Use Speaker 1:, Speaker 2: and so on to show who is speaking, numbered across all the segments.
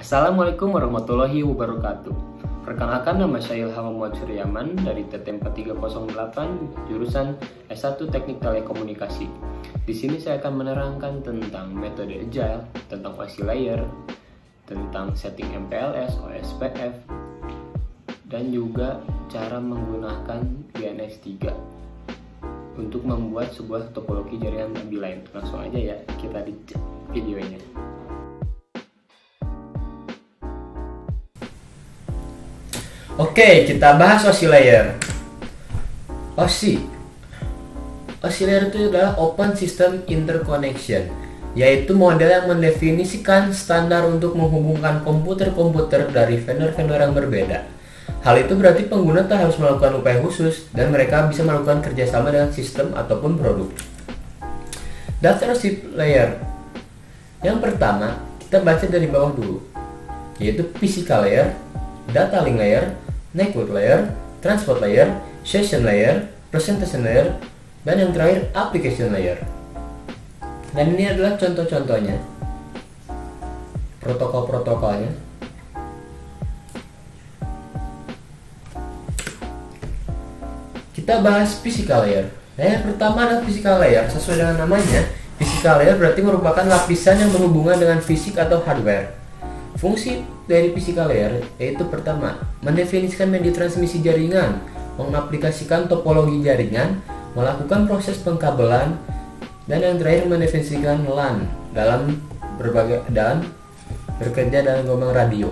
Speaker 1: Assalamualaikum warahmatullahi wabarakatuh. Perkenalkan, nama saya Ilham Muhammad Suryaman dari TT 4308 jurusan S1 Teknik Telekomunikasi. Di sini saya akan menerangkan tentang metode Agile, tentang OSI layer, tentang setting MPLS, OSPF, dan juga cara menggunakan GNS3 untuk membuat sebuah topologi jaringan ABI-line. Langsung aja ya, kita dicek videonya. Oke, kita bahas OSI layer. OSI layer itu adalah Open System Interconnection, yaitu model yang mendefinisikan standar untuk menghubungkan komputer-komputer dari vendor-vendor yang berbeda. Hal itu berarti pengguna tak harus melakukan upaya khusus dan mereka bisa melakukan kerjasama dengan sistem ataupun produk. Data receipt layer. Yang pertama, kita baca dari bawah dulu, yaitu physical layer, data link layer, network layer, transport layer, session layer, presentation layer, dan yang terakhir application layer. Dan ini adalah contoh-contohnya, protokol-protokolnya. Kita bahas physical layer. Nah, yang pertama adalah physical layer. Sesuai dengan namanya, physical layer berarti merupakan lapisan yang berhubungan dengan fisik atau hardware. Fungsi dari physical layer yaitu pertama, mendefinisikan media transmisi jaringan, mengaplikasikan topologi jaringan, melakukan proses pengkabelan, dan yang terakhir mendefinisikan LAN dalam bekerja dalam gelombang radio.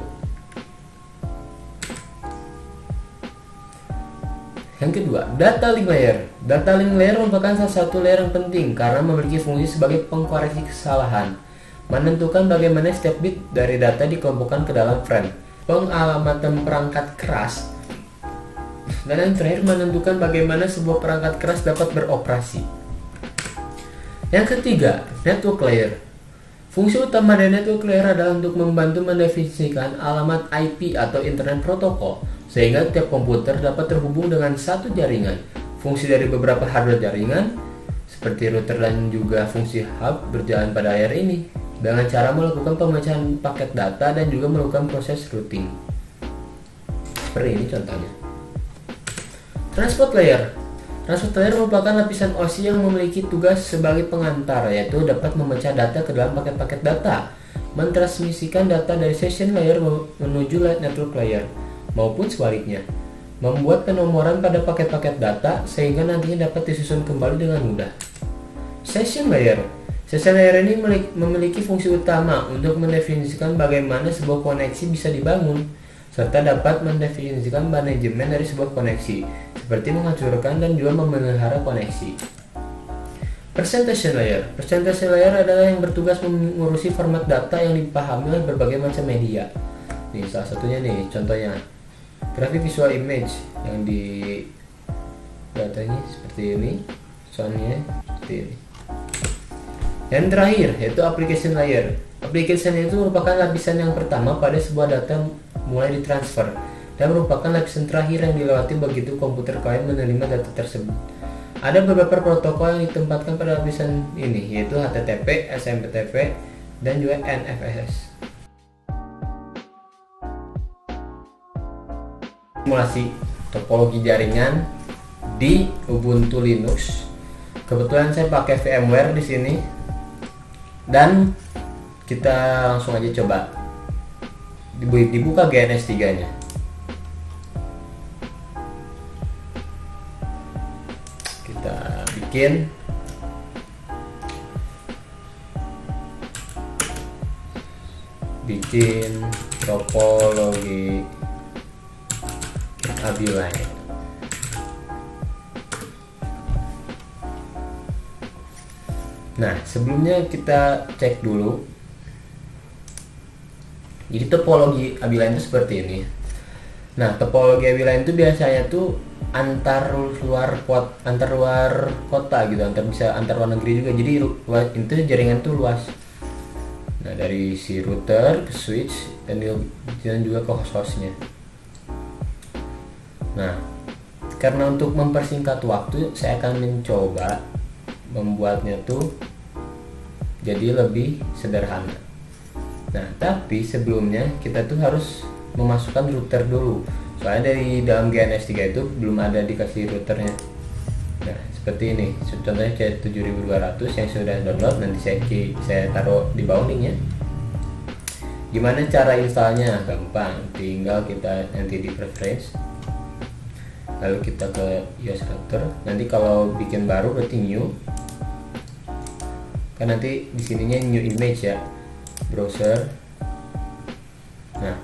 Speaker 1: Yang kedua, data link layer. Data link layer merupakan salah satu layer yang penting karena memiliki fungsi sebagai pengkoreksi kesalahan, menentukan bagaimana setiap bit dari data dikelompokkan ke dalam frame, pengalamatan perangkat keras, dan yang terakhir menentukan bagaimana sebuah perangkat keras dapat beroperasi. Yang ketiga, network layer. Fungsi utama dari network layer adalah untuk membantu mendefinisikan alamat IP atau Internet Protocol, sehingga tiap komputer dapat terhubung dengan satu jaringan. Fungsi dari beberapa hardware jaringan, seperti router dan juga fungsi hub, berjalan pada layar ini dengan cara melakukan pemecahan paket data dan juga melakukan proses routing. Seperti ini contohnya. Transport layer. Transport layer merupakan lapisan OSI yang memiliki tugas sebagai pengantar, yaitu dapat memecah data ke dalam paket-paket data, mentransmisikan data dari session layer menuju network layer, maupun sebaliknya, membuat penomoran pada paket-paket data sehingga nantinya dapat disusun kembali dengan mudah. Session layer. Session layer ini memiliki fungsi utama untuk mendefinisikan bagaimana sebuah koneksi bisa dibangun, serta dapat mendefinisikan manajemen dari sebuah koneksi, seperti menghancurkan dan juga memelihara koneksi. Presentation layer. Presentation layer adalah yang bertugas mengurusi format data yang dipahami oleh berbagai macam media. Nih, salah satunya nih, contohnya grafik visual image yang di datanya seperti ini, soalnya seperti ini. Yang terakhir yaitu application layer. Application layer itu merupakan lapisan yang pertama pada sebuah data mulai ditransfer dan merupakan lapisan terakhir yang dilewati begitu komputer klien menerima data tersebut. Ada beberapa protokol yang ditempatkan pada lapisan ini, yaitu HTTP, SMTP, dan juga NFS. Simulasi topologi jaringan di Ubuntu Linux. Kebetulan saya pakai VMware di sini. Dan kita langsung aja coba dibuka GNS3 nya. Kita bikin topologi ABI-line. Nah, sebelumnya kita cek dulu. Jadi topologi ABI-line itu seperti ini. Nah, topologi ABI-line itu biasanya tuh antar luar kota gitu, antar luar negeri juga. Jadi itu jaringan tuh luas. Nah, dari si router ke switch dan juga ke host-hostnya. Nah, karena untuk mempersingkat waktu, saya akan mencoba membuatnya tuh jadi lebih sederhana. Nah, tapi sebelumnya kita tuh harus memasukkan router dulu. Soalnya dari dalam GNS3 itu belum ada dikasih routernya. Nah, seperti ini. Contohnya kayak 7200 yang sudah download, nanti saya taruh di bawah linknya. Gimana cara installnya? Gampang, tinggal kita nanti di preference, lalu kita ke iOS router. Nanti kalau bikin baru berarti new, kan nanti di sininya new image ya, browser. Nah,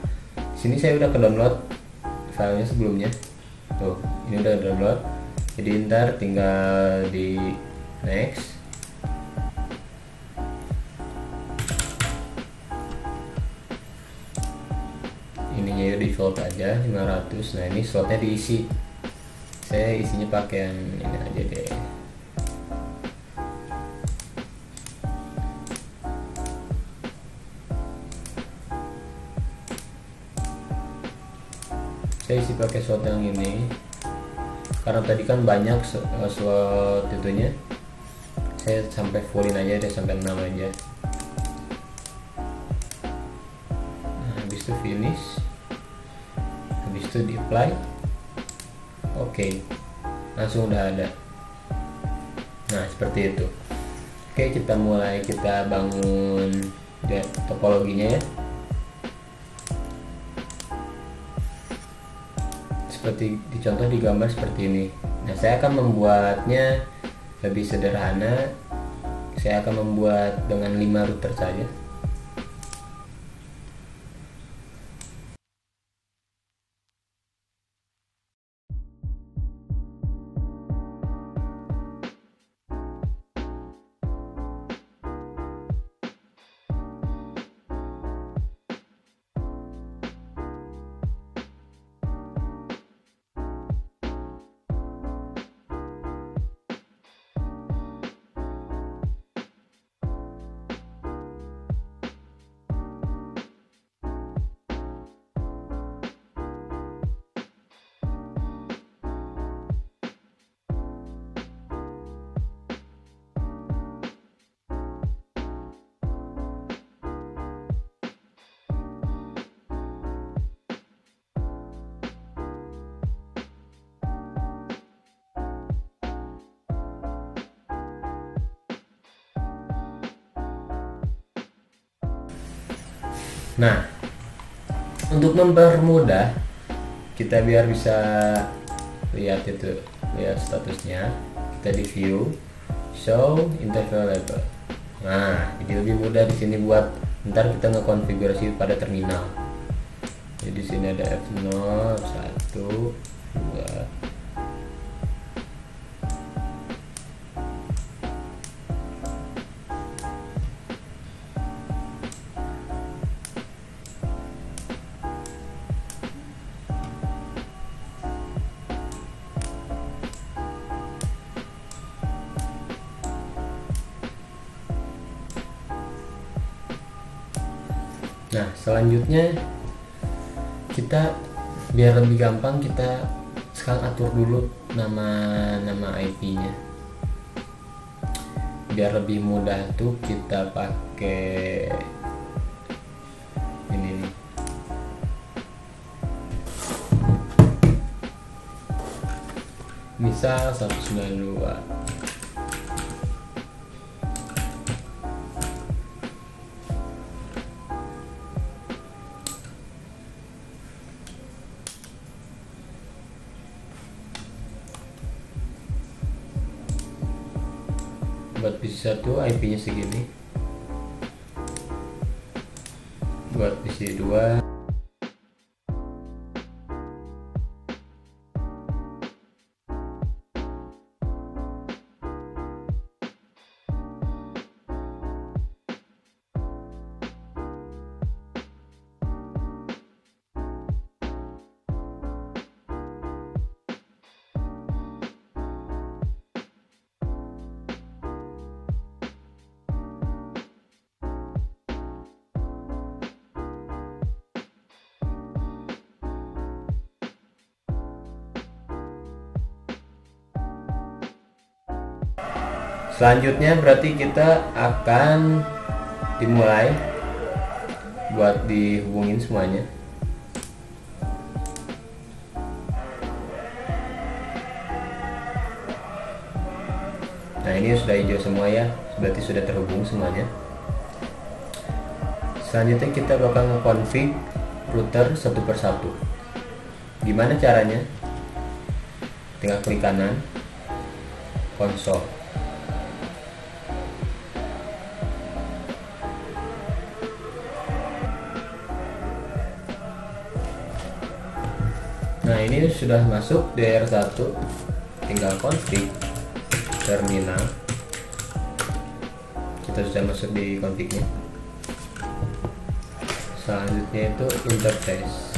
Speaker 1: sini saya udah ke download filenya sebelumnya. Tuh, ini udah download. Jadi ntar tinggal di next. Ininya ya default aja 500. Nah, ini slotnya diisi. Saya isinya pakai yang ini aja deh. Saya isi pakai slot yang ini karena tadi kan banyak slot itunya. Saya sampai fullin aja deh, sampai 6 aja. Nah, habis itu finish, habis itu di apply. Oke, langsung udah ada. Nah, seperti itu. Oke, kita mulai, kita bangun topologinya ya. Seperti dicontoh di gambar seperti ini. Nah, saya akan membuatnya lebih sederhana. Saya akan membuat dengan 5 router saja. Nah, untuk mempermudah kita biar bisa lihat statusnya, kita di view show interval label. Nah, jadi lebih mudah di sini buat ntar kita ngekonfigurasi pada terminal. Jadi di sini ada F0, 1, 2. Nah, selanjutnya kita biar lebih gampang, kita sekarang atur dulu nama IP-nya. Biar lebih mudah tuh kita pakai ini nih. Misal 192. Buat PC 1 IP-nya segini, buat PC 2 Selanjutnya berarti kita akan dimulai buat dihubungin semuanya. Nah, ini sudah hijau semua ya, berarti sudah terhubung semuanya. Selanjutnya kita bakal nge-config router satu persatu. Gimana caranya? Tinggal klik kanan, konsol. Nah, ini sudah masuk DR1, tinggal config terminal. Kita sudah masuk di config-nya. Selanjutnya itu interface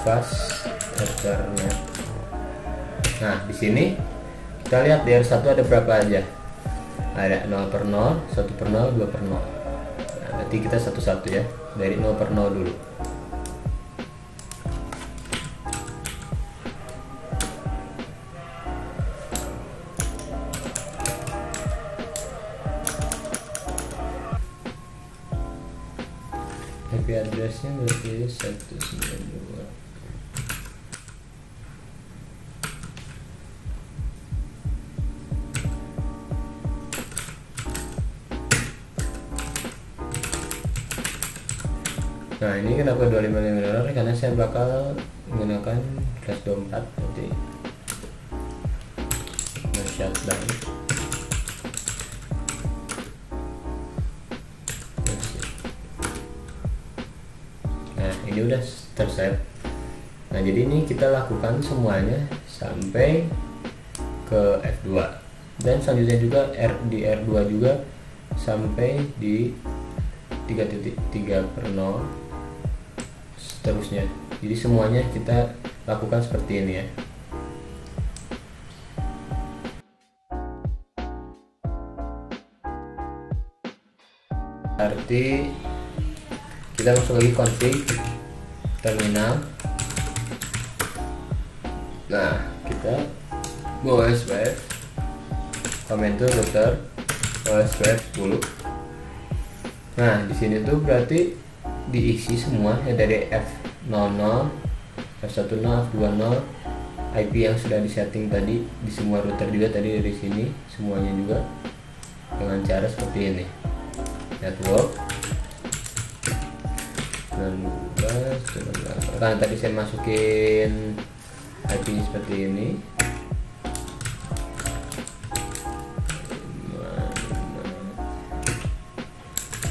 Speaker 1: fast ethernet. Nah, di sini kita lihat DR1 ada berapa aja. Ada 0/0, 1/0, 2/0. Nah, berarti kita satu-satu ya, dari 0/0 dulu. IP addressnya berarti 192. Nah, ini kenapa 255 $? Karena saya bakal menggunakan flash 24, jadi shutdown. Nah, ini udah terset. Nah, jadi ini kita lakukan semuanya sampai ke F2, dan selanjutnya juga di R2 juga sampai di 3.3/0 seterusnya. Jadi semuanya kita lakukan seperti ini ya. Berarti kita masuk lagi config terminal. Nah, kita OSPF comment to router OSPF 10. Nah, di sini tuh berarti diisi semua ya, dari F00, F10, F20, IP yang sudah disetting tadi di semua router juga tadi dari sini semuanya juga dengan cara seperti ini. Network dan karena tadi saya masukin IP seperti ini.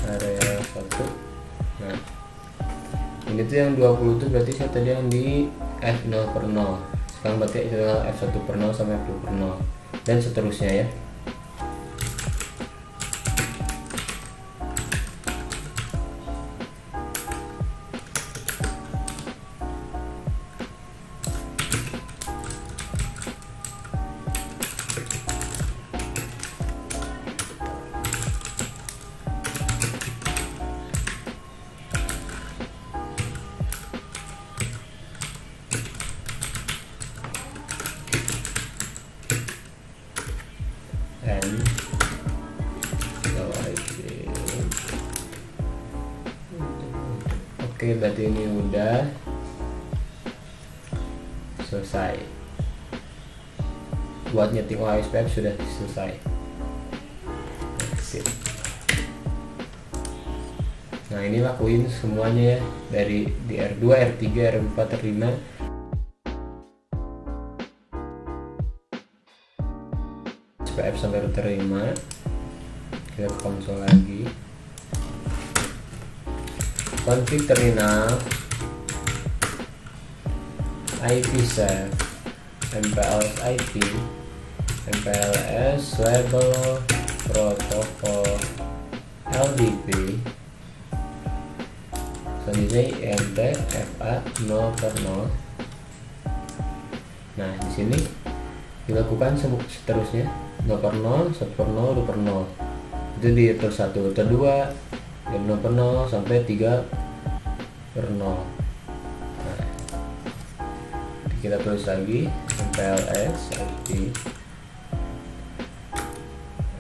Speaker 1: Area 1. Nah, ini tuh yang 20 tuh berarti saya tadi yang di F0/0. Sekarang berarti F1/0 sampai F2/0 dan seterusnya ya. Oke, berarti ini udah selesai. Buat nyeting OSPF sudah selesai. Nah, ini lakuin semuanya ya, dari di R2, R3, R4, R5. OSPF sampai router 5. Kita ke konsol lagi. Config terminal, IPsec, MPLS IP, MPLS label, protokol, LDP, selanjutnya INT FA 0/0. Nah, di sini dilakukan seterusnya 0/0, 1/0, 2/0. Itu di router 1, router 2 dari 0/0 sampai 3/0. Nah, kita tulis lagi MPLS IP,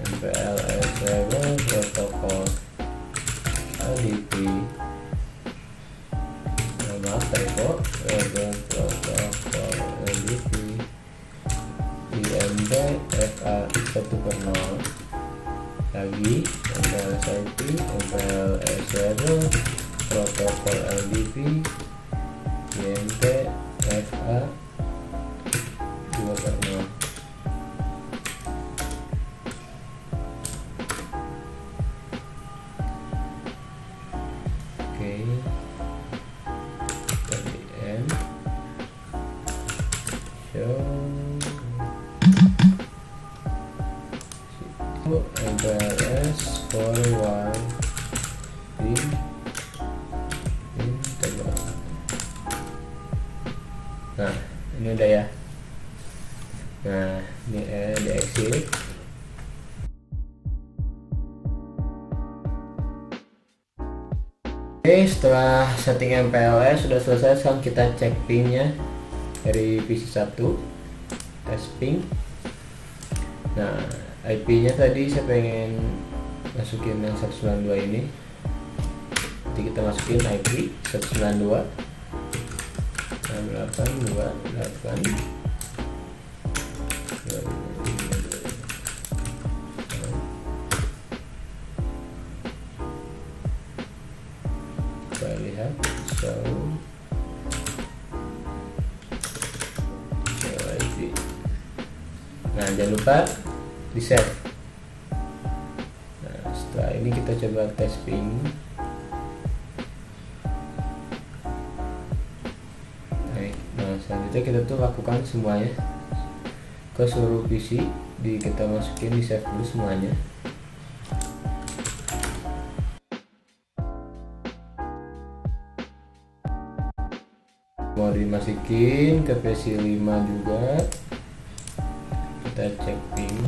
Speaker 1: MPLS label protokol LDP. Maaf typo, label protokol LDP IMP FA 1/0 lagi MPLS IP MPLS server protokol LDP IMP FA 2/0. Oke, KDM show MPLS forward in table. Nah, ini udah ya. Nah, ini di exit. Oke, setelah setting MPLS sudah selesai, sekarang kita cek pingnya dari PC1, tes ping. Nah, IP-nya tadi saya pengen masukin yang 192 ini. Nanti kita masukin IP 192 828 kita lihat IP. Nah, jangan lupa di save. Nah, setelah ini kita coba tes ping. Nah, selanjutnya kita tuh lakukan semuanya ke seluruh PC, kita masukin di save dulu semuanya. Mau dimasukin ke PC 5 juga, kita cek ping.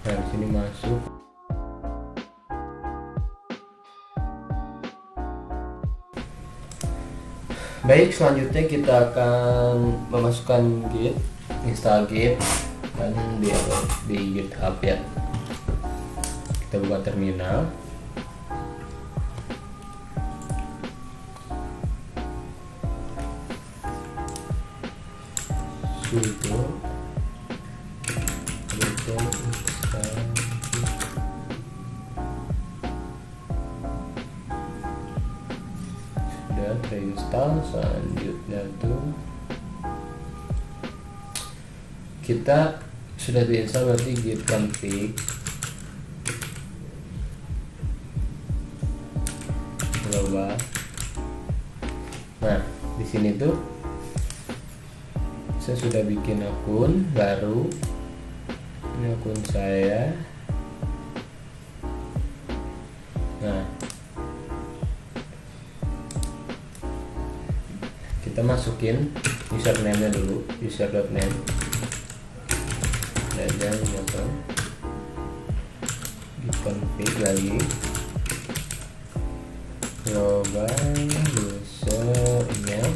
Speaker 1: Nah, di sini masuk. Baik, selanjutnya kita akan memasukkan Git, install Git dan di GitHub ya. Kita buka terminal. Sudo sudah terinstall. Selanjutnya tuh kita sudah diinstal, berarti git config global. Nah, di sini tuh saya sudah bikin akun baru. Ini akun saya. Nah, kita masukin username-nya dulu, user.name dan di config lagi global user email.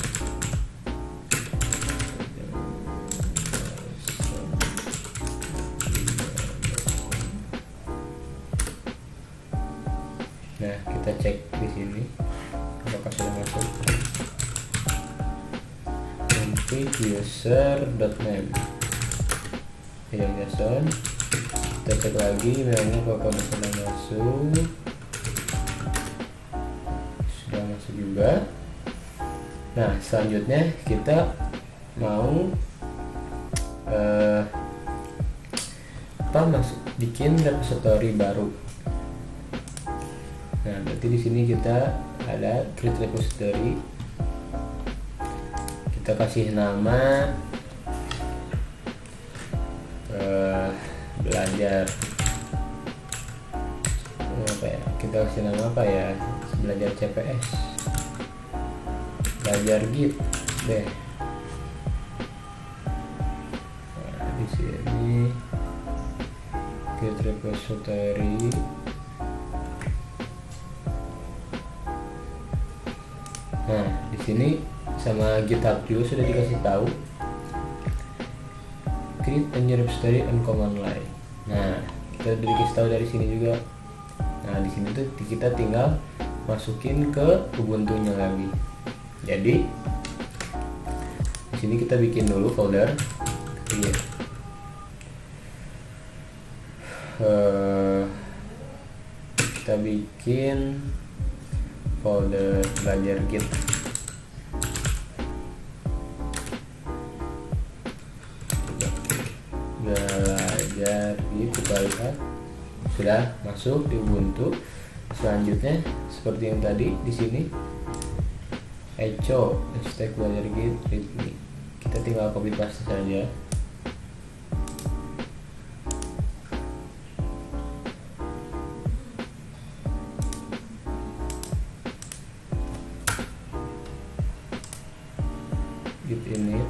Speaker 1: Nah, kita cek di sini apakah sudah masuk. Config user.name yang JSON. Kita cek lagi emailnya apakah sudah masuk. Sudah masuk juga. Nah, selanjutnya kita mau bikin repository baru. Nah, berarti di sini kita ada create repository. Kita kasih nama belajar apa ya? Kita kasih nama apa ya? Belajar CPS, belajar Git deh. Nah, di sini create repository. Nah, di sini sama GitHub juga sudah dikasih tahu create a new repository on command line. Nah, kita udah dikasih tahu dari sini juga. Nah, di sini tuh kita tinggal masukin ke Ubuntu-nya lagi. Jadi di sini kita bikin dulu folder. Iya. Kita bikin folder belajar Git. Belajar Git, kita lihat sudah masuk di Ubuntu. Selanjutnya seperti yang tadi di sini, echo stack belajar Git readme. Kita tinggal copy paste saja. Git init.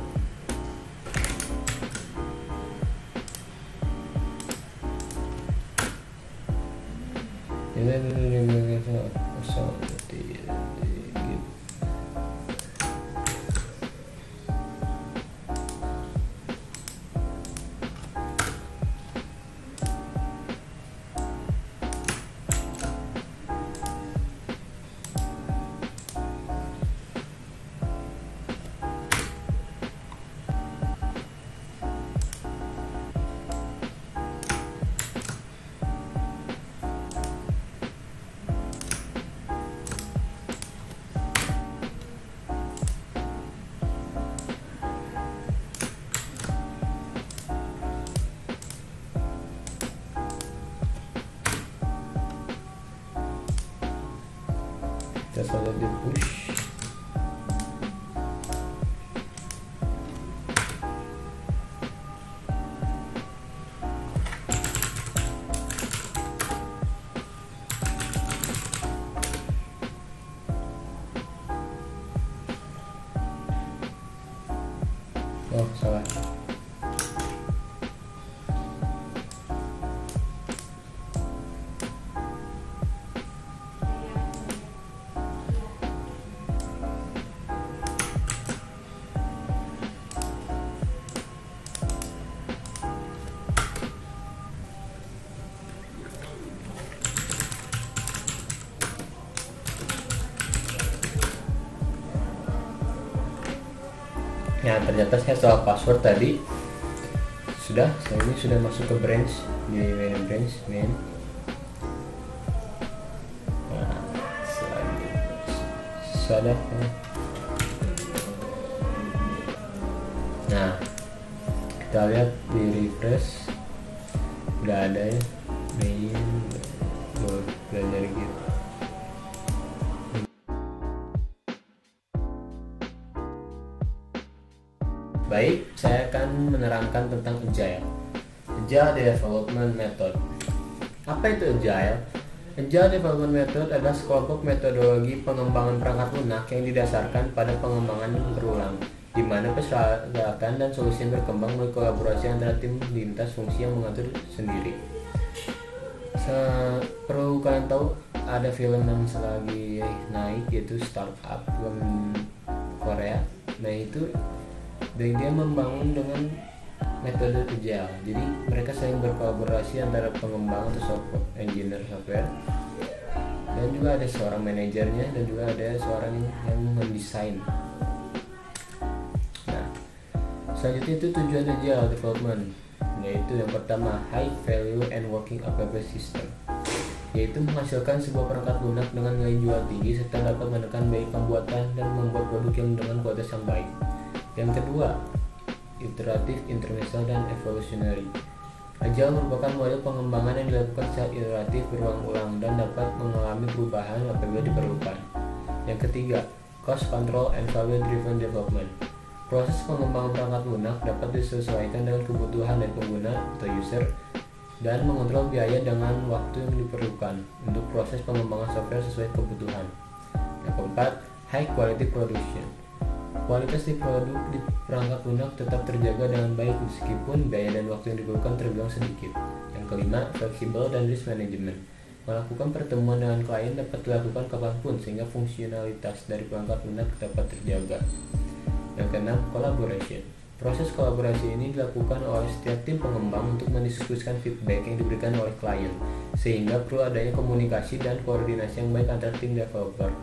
Speaker 1: Kita saja di push. Oh, salah. Nah, ternyata saya salah password tadi. Saya ini sudah masuk ke branch di main branch main. Nah, selanjutnya nah, kita lihat di refresh udah ada ya main belajar gitu. Baik, saya akan menerangkan tentang Agile Development Method. Apa itu Agile? Agile Development Method adalah sekelompok metodologi pengembangan perangkat lunak yang didasarkan pada pengembangan yang berulang, di mana persyaratan dan solusi yang berkembang melalui kolaborasi antara tim lintas fungsi yang mengatur sendiri. Perlu kalian tahu, ada film yang selagi naik yaitu Startup, film Korea. Nah, itu dan dia membangun dengan metode Agile. Jadi mereka saling berkolaborasi antara pengembang atau engineer software, dan juga ada seorang manajernya, dan juga ada seorang yang mendesain. Nah, selanjutnya itu tujuan Agile Development, yaitu yang pertama high value and working app system, yaitu menghasilkan sebuah perangkat lunak dengan nilai jual tinggi serta dapat menekan biaya pembuatan dan membuat produk yang dengan kualitas yang baik. Yang kedua, iteratif, intermesial, dan evolutionary. Agile merupakan model pengembangan yang dilakukan secara iteratif berulang-ulang dan dapat mengalami perubahan apabila diperlukan. Yang ketiga, cost control and value driven development. Proses pengembangan perangkat lunak dapat disesuaikan dengan kebutuhan dari pengguna atau user dan mengontrol biaya dengan waktu yang diperlukan untuk proses pengembangan software sesuai kebutuhan. Yang keempat, high quality production. Kualitas di produk di perangkat lunak tetap terjaga dengan baik meskipun biaya dan waktu yang diperlukan terbilang sedikit. Yang kelima, flexible dan risk management. Melakukan pertemuan dengan klien dapat dilakukan kapanpun sehingga fungsionalitas dari perangkat lunak dapat terjaga. Yang keenam, collaboration. Proses kolaborasi ini dilakukan oleh setiap tim pengembang untuk mendiskusikan feedback yang diberikan oleh klien, sehingga perlu adanya komunikasi dan koordinasi yang baik antara tim developer.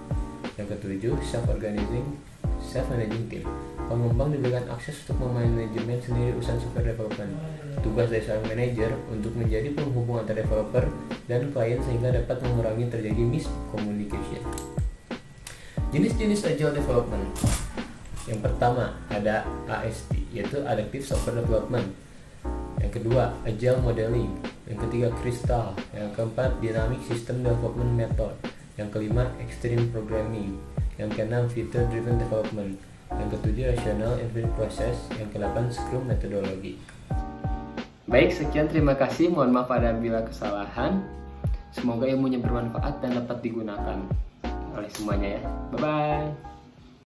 Speaker 1: Yang ketujuh, self-managing team. Pengembang diberikan akses untuk memanajemen sendiri urusan software development. Tugas dari seorang manajer untuk menjadi penghubung antara developer dan klien sehingga dapat mengurangi terjadi miscommunication. Jenis-jenis agile development. Yang pertama ada ASD, yaitu Adaptive Software Development. Yang kedua, Agile Modeling. Yang ketiga, Crystal. Yang keempat, Dynamic System Development Method. Yang kelima, Extreme Programming. Yang keenam, Feature Driven Development. Yang ketujuh, Rational Infinite Process. Yang kedelapan, Scrum Methodology. Baik, sekian, terima kasih. Mohon maaf apabila kesalahan. Semoga ilmunya bermanfaat dan dapat digunakan oleh semuanya ya. Bye-bye.